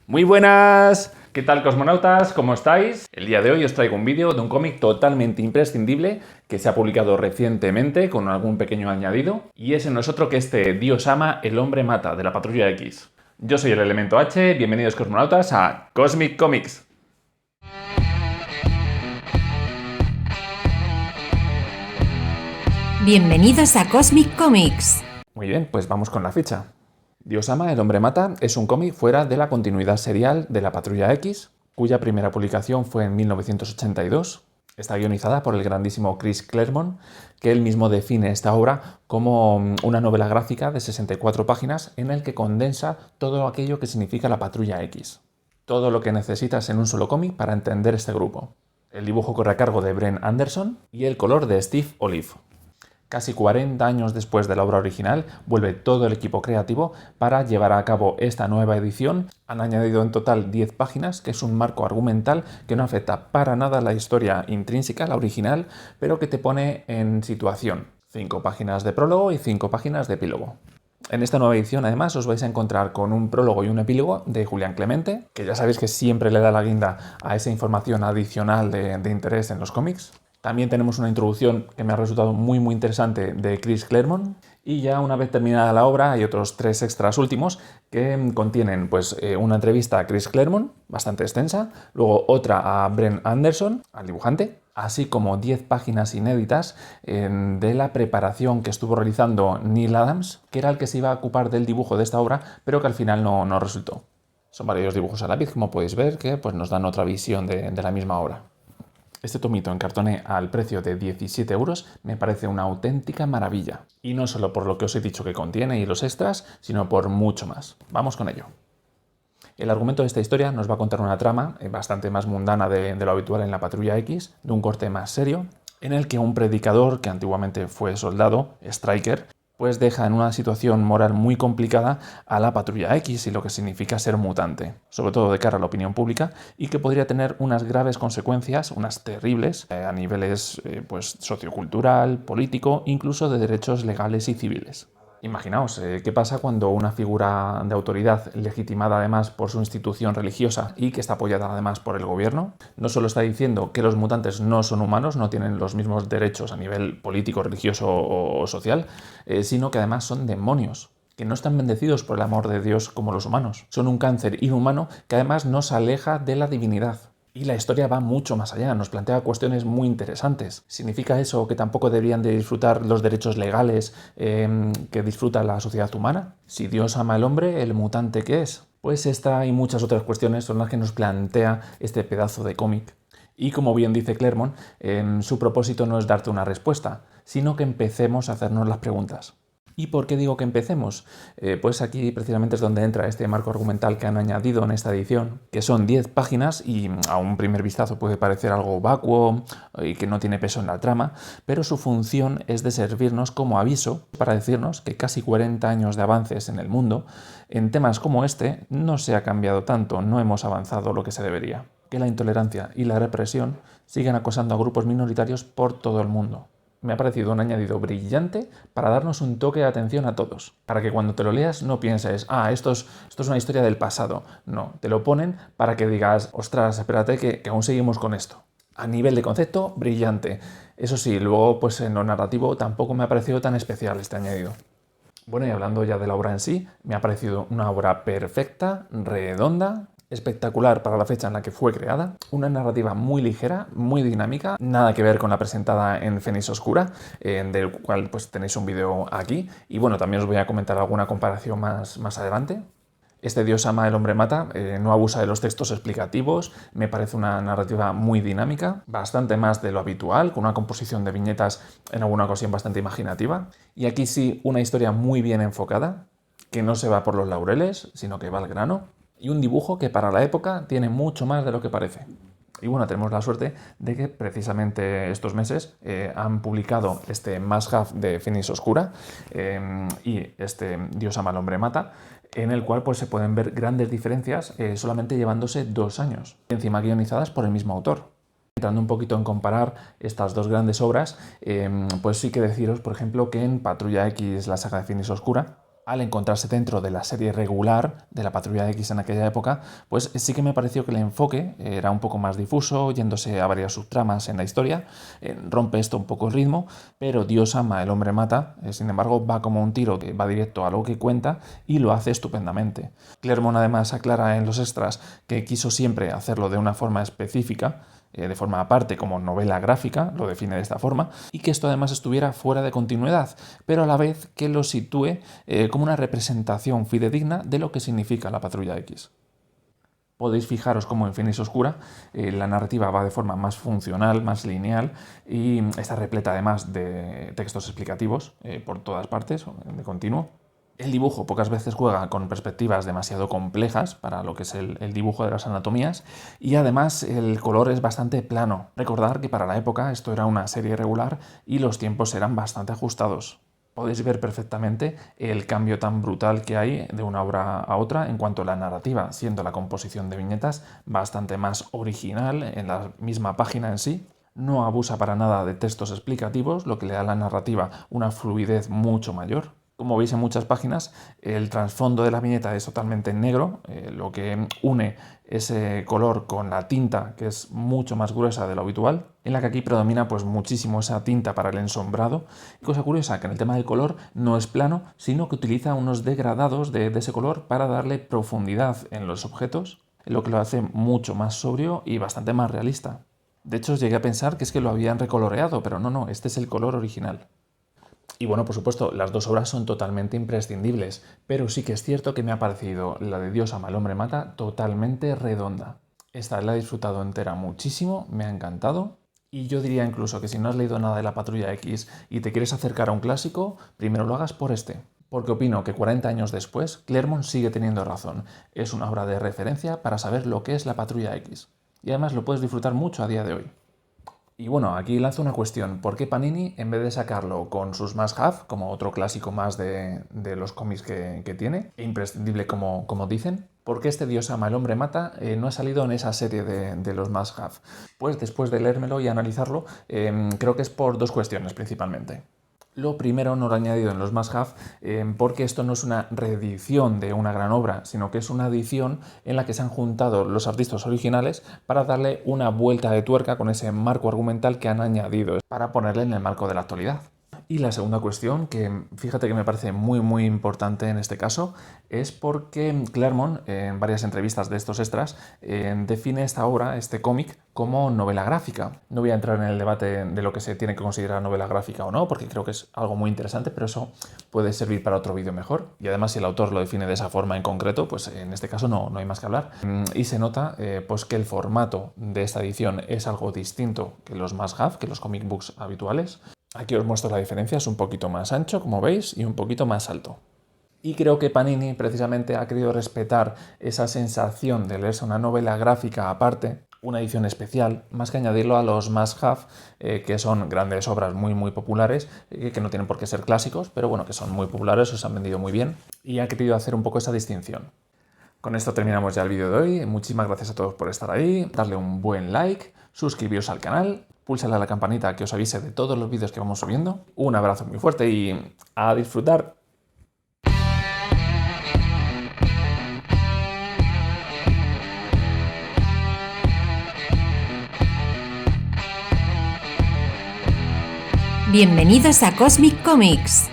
Muy buenas, ¿qué tal cosmonautas? ¿Cómo estáis? El día de hoy os traigo un vídeo de un cómic totalmente imprescindible que se ha publicado recientemente con algún pequeño añadido y ese no es otro que este Dios ama, el hombre mata de la Patrulla X. Yo soy el Elemento H, bienvenidos cosmonautas a Cosmic Comics. Bienvenidos a Cosmic Comics. Muy bien, pues vamos con la ficha. Dios ama, el hombre mata es un cómic fuera de la continuidad serial de la Patrulla X, cuya primera publicación fue en 1982. Está guionizada por el grandísimo Chris Claremont, que él mismo define esta obra como una novela gráfica de 64 páginas en el que condensa todo aquello que significa la Patrulla X. Todo lo que necesitas en un solo cómic para entender este grupo. El dibujo corre a cargo de Brent Anderson y el color de Steve Olive. Casi 40 años después de la obra original, vuelve todo el equipo creativo para llevar a cabo esta nueva edición. Han añadido en total 10 páginas, que es un marco argumental que no afecta para nada la historia intrínseca, la original, pero que te pone en situación. 5 páginas de prólogo y 5 páginas de epílogo. En esta nueva edición, además, os vais a encontrar con un prólogo y un epílogo de Julián Clemente, que ya sabéis que siempre le da la guinda a esa información adicional de interés en los cómics. También tenemos una introducción que me ha resultado muy interesante de Chris Claremont y ya una vez terminada la obra hay otros 3 extras últimos que contienen una entrevista a Chris Claremont, bastante extensa, luego otra a Brent Anderson, al dibujante, así como 10 páginas inéditas de la preparación que estuvo realizando Neil Adams, que era el que se iba a ocupar del dibujo de esta obra, pero que al final no resultó. Son varios dibujos a lápiz, como podéis ver, que nos dan otra visión de la misma obra. Este tomito en cartoné al precio de 17 euros me parece una auténtica maravilla. Y no solo por lo que os he dicho que contiene y los extras, sino por mucho más. Vamos con ello. El argumento de esta historia nos va a contar una trama bastante más mundana de lo habitual en la Patrulla X, de un corte más serio, en el que un predicador, que antiguamente fue soldado, Striker, pues deja en una situación moral muy complicada a la Patrulla X y lo que significa ser mutante, sobre todo de cara a la opinión pública, y que podría tener unas graves consecuencias, unas terribles, a niveles sociocultural, político, incluso de derechos legales y civiles. Imaginaos, ¿qué pasa cuando una figura de autoridad legitimada además por su institución religiosa y que está apoyada además por el gobierno, no solo está diciendo que los mutantes no son humanos, no tienen los mismos derechos a nivel político, religioso o social, sino que además son demonios, que no están bendecidos por el amor de Dios como los humanos. Son un cáncer inhumano que además nos aleja de la divinidad. Y la historia va mucho más allá, nos plantea cuestiones muy interesantes. ¿Significa eso que tampoco deberían de disfrutar los derechos legales que disfruta la sociedad humana? Si Dios ama al hombre, ¿el mutante qué es? Pues esta y muchas otras cuestiones son las que nos plantea este pedazo de cómic. Y como bien dice Claremont, su propósito no es darte una respuesta, sino que empecemos a hacernos las preguntas. ¿Y por qué digo que empecemos? Pues aquí precisamente es donde entra este marco argumental que han añadido en esta edición, que son 10 páginas y a un primer vistazo puede parecer algo vacuo y que no tiene peso en la trama, pero su función es de servirnos como aviso para decirnos que casi 40 años de avances en el mundo, en temas como este, no se ha cambiado tanto, no hemos avanzado lo que se debería. Que la intolerancia y la represión siguen acosando a grupos minoritarios por todo el mundo. Me ha parecido un añadido brillante para darnos un toque de atención a todos. Para que cuando te lo leas no pienses, esto es una historia del pasado. No, te lo ponen para que digas, ostras, espérate que aún seguimos con esto. A nivel de concepto, brillante. Eso sí, luego en lo narrativo tampoco me ha parecido tan especial este añadido. Bueno, y hablando ya de la obra en sí, me ha parecido una obra perfecta, redonda, espectacular para la fecha en la que fue creada, una narrativa muy ligera, muy dinámica, nada que ver con la presentada en Fénix Oscura, del cual tenéis un vídeo aquí, y bueno, también os voy a comentar alguna comparación más adelante. Este Dios ama, el hombre mata, no abusa de los textos explicativos, me parece una narrativa muy dinámica, bastante más de lo habitual, con una composición de viñetas en alguna ocasión bastante imaginativa, y aquí sí una historia muy bien enfocada, que no se va por los laureles, sino que va al grano, y un dibujo que para la época tiene mucho más de lo que parece. Y bueno, tenemos la suerte de que precisamente estos meses han publicado este must-have de Fénix Oscura y este Dios ama al hombre mata, en el cual se pueden ver grandes diferencias solamente llevándose 2 años, encima guionizadas por el mismo autor. Entrando un poquito en comparar estas dos grandes obras, pues sí que deciros, por ejemplo, que en Patrulla X, la saga de Fénix Oscura, Al encontrarse dentro de la serie regular de la Patrulla X en aquella época, pues sí que me pareció que el enfoque era un poco más difuso, yéndose a varias subtramas en la historia, rompe esto un poco el ritmo, pero Dios ama, el hombre mata, sin embargo va como un tiro que va directo a lo que cuenta y lo hace estupendamente. Claremont además aclara en los extras que quiso siempre hacerlo de una forma específica, de forma aparte como novela gráfica, lo define de esta forma, y que esto además estuviera fuera de continuidad, pero a la vez que lo sitúe como una representación fidedigna de lo que significa la Patrulla X. Podéis fijaros cómo en Finis Oscura la narrativa va de forma más funcional, más lineal y está repleta además de textos explicativos por todas partes, de continuo. El dibujo pocas veces juega con perspectivas demasiado complejas para lo que es el dibujo de las anatomías y además el color es bastante plano. Recordad que para la época esto era una serie regular y los tiempos eran bastante ajustados. Podéis ver perfectamente el cambio tan brutal que hay de una obra a otra en cuanto a la narrativa, siendo la composición de viñetas bastante más original en la misma página en sí. No abusa para nada de textos explicativos, lo que le da a la narrativa una fluidez mucho mayor. Como veis en muchas páginas, el trasfondo de la viñeta es totalmente negro, lo que une ese color con la tinta, que es mucho más gruesa de lo habitual, en la que aquí predomina pues muchísimo esa tinta para el ensombrado. Y cosa curiosa, que en el tema del color no es plano, sino que utiliza unos degradados de ese color para darle profundidad en los objetos, lo que lo hace mucho más sobrio y bastante más realista. De hecho, llegué a pensar que es que lo habían recoloreado, pero no, este es el color original. Y bueno, por supuesto, las dos obras son totalmente imprescindibles, pero sí que es cierto que me ha parecido la de Dios ama, el hombre mata totalmente redonda. Esta la he disfrutado entera muchísimo, me ha encantado. Y yo diría incluso que si no has leído nada de la Patrulla X y te quieres acercar a un clásico, primero lo hagas por este. Porque opino que 40 años después, Claremont sigue teniendo razón. Es una obra de referencia para saber lo que es la Patrulla X. Y además lo puedes disfrutar mucho a día de hoy. Y bueno, aquí lanzo una cuestión. ¿Por qué Panini, en vez de sacarlo con sus must-have, como otro clásico más de los cómics que tiene, e imprescindible como dicen, por qué este Dios ama, el hombre mata no ha salido en esa serie de los must-have? Pues después de leérmelo y analizarlo, creo que es por dos cuestiones principalmente. Lo primero no lo he añadido en los must-have porque esto no es una reedición de una gran obra, sino que es una edición en la que se han juntado los artistas originales para darle una vuelta de tuerca con ese marco argumental que han añadido para ponerle en el marco de la actualidad. Y la segunda cuestión, que fíjate que me parece muy importante en este caso, es porque Claremont, en varias entrevistas de estos extras, define esta obra, este cómic, como novela gráfica. No voy a entrar en el debate de lo que se tiene que considerar novela gráfica o no, porque creo que es algo muy interesante, pero eso puede servir para otro vídeo mejor. Y además, si el autor lo define de esa forma en concreto, pues en este caso no hay más que hablar. Y se nota pues que el formato de esta edición es algo distinto que los must-have, que los comic books habituales. Aquí os muestro la diferencia, es un poquito más ancho, como veis, y un poquito más alto. Y creo que Panini precisamente ha querido respetar esa sensación de leerse una novela gráfica aparte, una edición especial, más que añadirlo a los must-have, que son grandes obras muy populares, que no tienen por qué ser clásicos, pero bueno, que son muy populares, os han vendido muy bien, y ha querido hacer un poco esa distinción. Con esto terminamos ya el vídeo de hoy. Muchísimas gracias a todos por estar ahí, darle un buen like, suscribiros al canal, pulsarle a la campanita que os avise de todos los vídeos que vamos subiendo. Un abrazo muy fuerte y a disfrutar. Bienvenidos a Cosmic Comics.